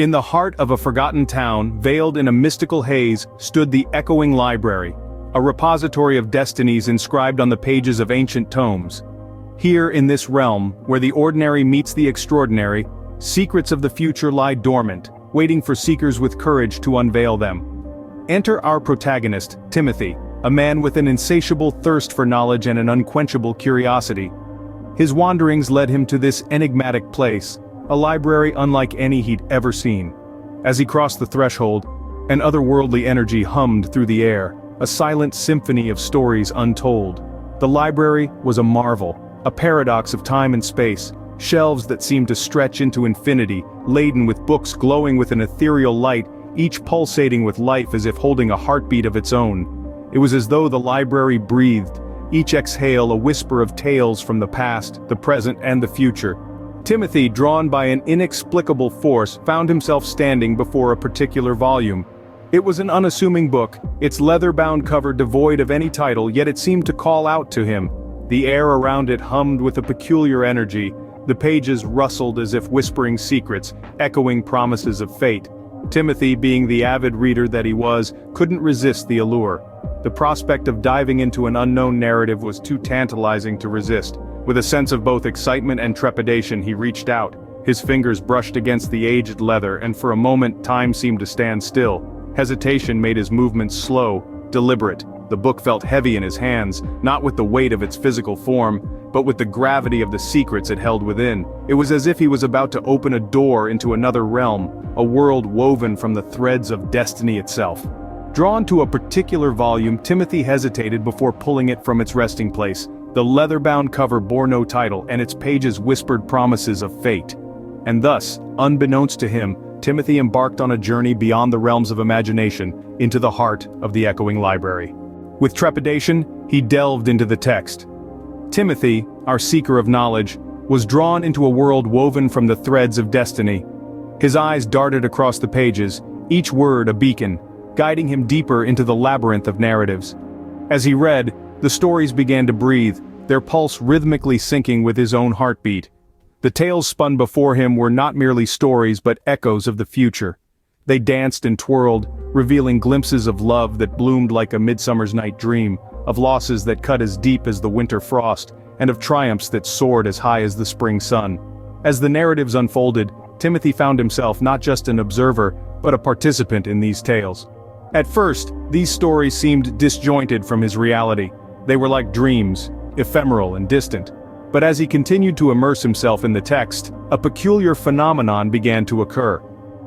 In the heart of a forgotten town, veiled in a mystical haze, stood the echoing library, a repository of destinies inscribed on the pages of ancient tomes. Here in this realm, where the ordinary meets the extraordinary, secrets of the future lie dormant, waiting for seekers with courage to unveil them. Enter our protagonist, Timothy, a man with an insatiable thirst for knowledge and an unquenchable curiosity. His wanderings led him to this enigmatic place, a library unlike any he'd ever seen. As he crossed the threshold, an otherworldly energy hummed through the air, a silent symphony of stories untold. The library was a marvel, a paradox of time and space, shelves that seemed to stretch into infinity, laden with books glowing with an ethereal light, each pulsating with life as if holding a heartbeat of its own. It was as though the library breathed, each exhale a whisper of tales from the past, the present and the future. Timothy, drawn by an inexplicable force, found himself standing before a particular volume. It was an unassuming book, its leather-bound cover devoid of any title, yet it seemed to call out to him. The air around it hummed with a peculiar energy, the pages rustled as if whispering secrets, echoing promises of fate. Timothy, being the avid reader that he was, couldn't resist the allure. The prospect of diving into an unknown narrative was too tantalizing to resist. With a sense of both excitement and trepidation, he reached out. His fingers brushed against the aged leather, and for a moment time seemed to stand still. Hesitation made his movements slow, deliberate. The book felt heavy in his hands, not with the weight of its physical form, but with the gravity of the secrets it held within. It was as if he was about to open a door into another realm, a world woven from the threads of destiny itself. Drawn to a particular volume, Timothy hesitated before pulling it from its resting place. The leather-bound cover bore no title, and its pages whispered promises of fate. And thus, unbeknownst to him, Timothy embarked on a journey beyond the realms of imagination, into the heart of the echoing library. With trepidation, he delved into the text. Timothy, our seeker of knowledge, was drawn into a world woven from the threads of destiny. His eyes darted across the pages, each word a beacon, guiding him deeper into the labyrinth of narratives. As he read, the stories began to breathe, their pulse rhythmically syncing with his own heartbeat. The tales spun before him were not merely stories but echoes of the future. They danced and twirled, revealing glimpses of love that bloomed like a midsummer's night dream, of losses that cut as deep as the winter frost, and of triumphs that soared as high as the spring sun. As the narratives unfolded, Timothy found himself not just an observer, but a participant in these tales. At first, these stories seemed disjointed from his reality. They were like dreams, ephemeral and distant. But as he continued to immerse himself in the text, a peculiar phenomenon began to occur.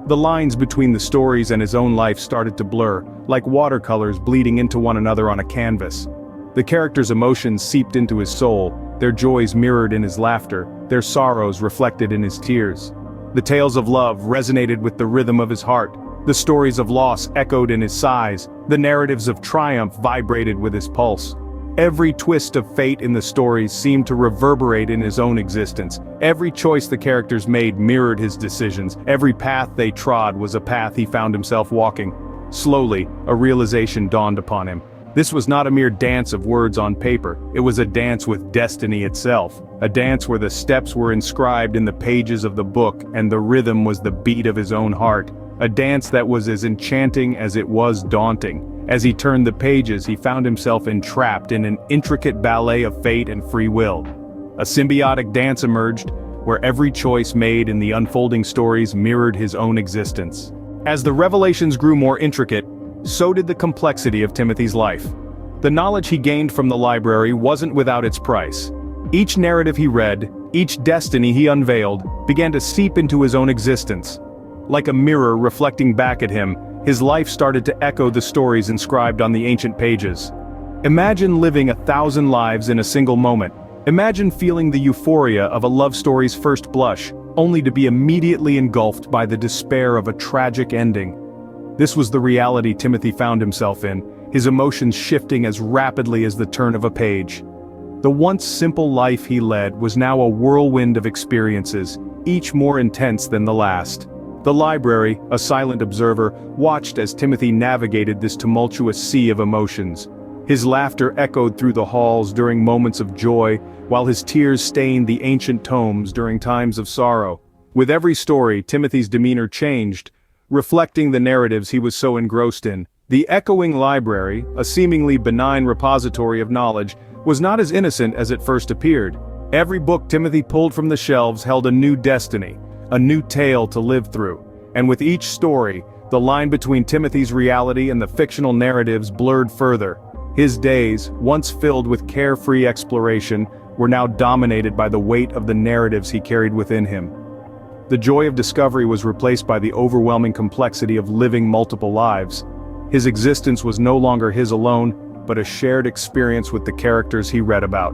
The lines between the stories and his own life started to blur, like watercolors bleeding into one another on a canvas. The characters' emotions seeped into his soul, their joys mirrored in his laughter, their sorrows reflected in his tears. The tales of love resonated with the rhythm of his heart, the stories of loss echoed in his sighs, the narratives of triumph vibrated with his pulse. Every twist of fate in the stories seemed to reverberate in his own existence. Every choice the characters made mirrored his decisions. Every path they trod was a path he found himself walking. Slowly, a realization dawned upon him. This was not a mere dance of words on paper. It was a dance with destiny itself. A dance where the steps were inscribed in the pages of the book and the rhythm was the beat of his own heart. A dance that was as enchanting as it was daunting. As he turned the pages, he found himself entrapped in an intricate ballet of fate and free will. A symbiotic dance emerged, where every choice made in the unfolding stories mirrored his own existence. As the revelations grew more intricate, so did the complexity of Timothy's life. The knowledge he gained from the library wasn't without its price. Each narrative he read, each destiny he unveiled, began to seep into his own existence. Like a mirror reflecting back at him, his life started to echo the stories inscribed on the ancient pages. Imagine living 1,000 lives in a single moment. Imagine feeling the euphoria of a love story's first blush, only to be immediately engulfed by the despair of a tragic ending. This was the reality Timothy found himself in, his emotions shifting as rapidly as the turn of a page. The once simple life he led was now a whirlwind of experiences, each more intense than the last. The library, a silent observer, watched as Timothy navigated this tumultuous sea of emotions. His laughter echoed through the halls during moments of joy, while his tears stained the ancient tomes during times of sorrow. With every story, Timothy's demeanor changed, reflecting the narratives he was so engrossed in. The echoing library, a seemingly benign repository of knowledge, was not as innocent as it first appeared. Every book Timothy pulled from the shelves held a new destiny, a new tale to live through. And with each story, the line between Timothy's reality and the fictional narratives blurred further. His days, once filled with carefree exploration, were now dominated by the weight of the narratives he carried within him. The joy of discovery was replaced by the overwhelming complexity of living multiple lives. His existence was no longer his alone, but a shared experience with the characters he read about.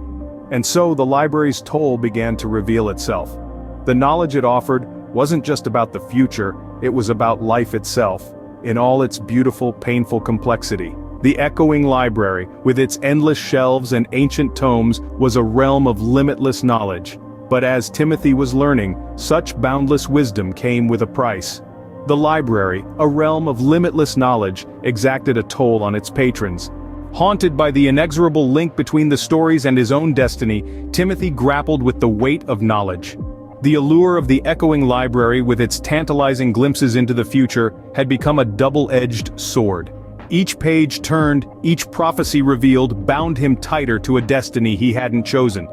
And so the library's toll began to reveal itself. The knowledge it offered wasn't just about the future, it was about life itself, in all its beautiful, painful complexity. The echoing library, with its endless shelves and ancient tomes, was a realm of limitless knowledge. But as Timothy was learning, such boundless wisdom came with a price. The library, a realm of limitless knowledge, exacted a toll on its patrons. Haunted by the inexorable link between the stories and his own destiny, Timothy grappled with the weight of knowledge. The allure of the echoing library, with its tantalizing glimpses into the future, had become a double-edged sword. Each page turned, each prophecy revealed, bound him tighter to a destiny he hadn't chosen.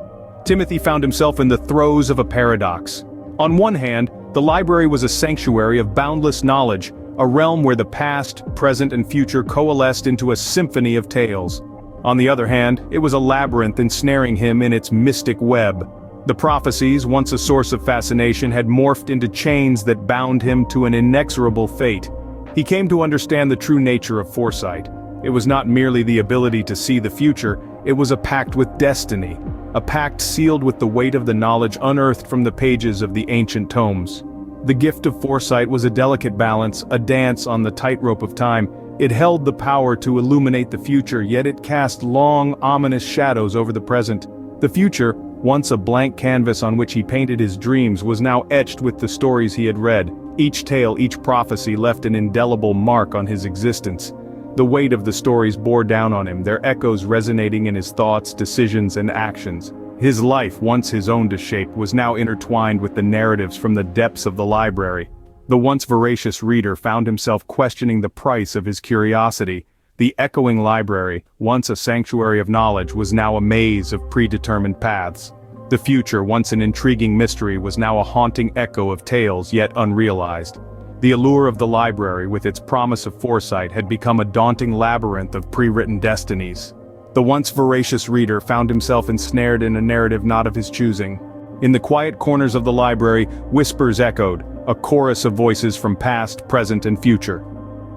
Timothy found himself in the throes of a paradox. On one hand, the library was a sanctuary of boundless knowledge, a realm where the past, present and future coalesced into a symphony of tales. On the other hand, it was a labyrinth ensnaring him in its mystic web. The prophecies, once a source of fascination, had morphed into chains that bound him to an inexorable fate. He came to understand the true nature of foresight. It was not merely the ability to see the future, it was a pact with destiny, a pact sealed with the weight of the knowledge unearthed from the pages of the ancient tomes. The gift of foresight was a delicate balance, a dance on the tightrope of time. It held the power to illuminate the future, yet it cast long, ominous shadows over the present. The future, once a blank canvas on which he painted his dreams, was now etched with the stories he had read. Each tale, each prophecy left an indelible mark on his existence. The weight of the stories bore down on him, their echoes resonating in his thoughts, decisions, and actions. His life, once his own to shape, was now intertwined with the narratives from the depths of the library. The once voracious reader found himself questioning the price of his curiosity. The echoing library, once a sanctuary of knowledge, was now a maze of predetermined paths. The future, once an intriguing mystery, was now a haunting echo of tales yet unrealized. The allure of the library, with its promise of foresight, had become a daunting labyrinth of pre-written destinies. The once voracious reader found himself ensnared in a narrative not of his choosing. In the quiet corners of the library, whispers echoed, a chorus of voices from past, present, and future.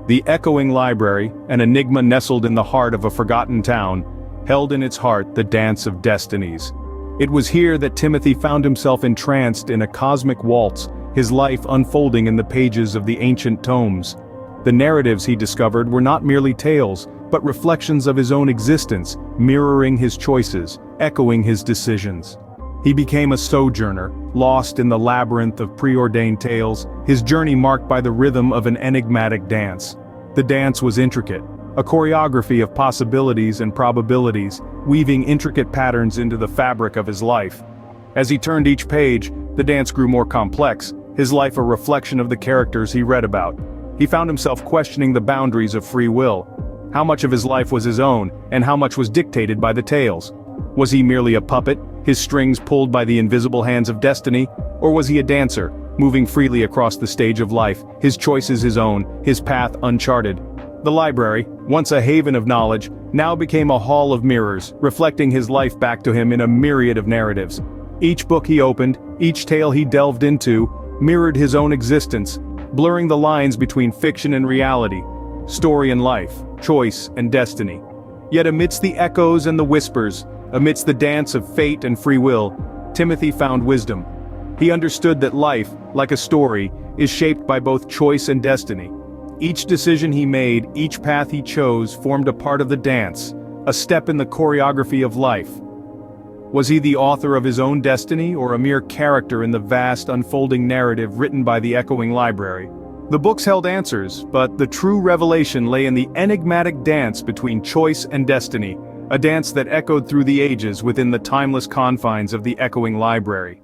The echoing library, an enigma nestled in the heart of a forgotten town, held in its heart the dance of destinies. It was here that Timothy found himself entranced in a cosmic waltz, his life unfolding in the pages of the ancient tomes. The narratives he discovered were not merely tales, but reflections of his own existence, mirroring his choices, echoing his decisions. He became a sojourner, lost in the labyrinth of preordained tales, his journey marked by the rhythm of an enigmatic dance. The dance was intricate, a choreography of possibilities and probabilities, weaving intricate patterns into the fabric of his life. As he turned each page, the dance grew more complex, his life a reflection of the characters he read about. He found himself questioning the boundaries of free will. How much of his life was his own, and how much was dictated by the tales? Was he merely a puppet, his strings pulled by the invisible hands of destiny, or was he a dancer, moving freely across the stage of life, his choices his own, his path uncharted? The library, once a haven of knowledge, now became a hall of mirrors, reflecting his life back to him in a myriad of narratives. Each book he opened, each tale he delved into, mirrored his own existence, blurring the lines between fiction and reality, story and life, choice and destiny. Yet amidst the echoes and the whispers, amidst the dance of fate and free will, Timothy found wisdom. He understood that life, like a story, is shaped by both choice and destiny. Each decision he made, each path he chose, formed a part of the dance, a step in the choreography of life. Was he the author of his own destiny, or a mere character in the vast unfolding narrative written by the echoing library? The books held answers, but the true revelation lay in the enigmatic dance between choice and destiny, a dance that echoed through the ages within the timeless confines of the echoing library.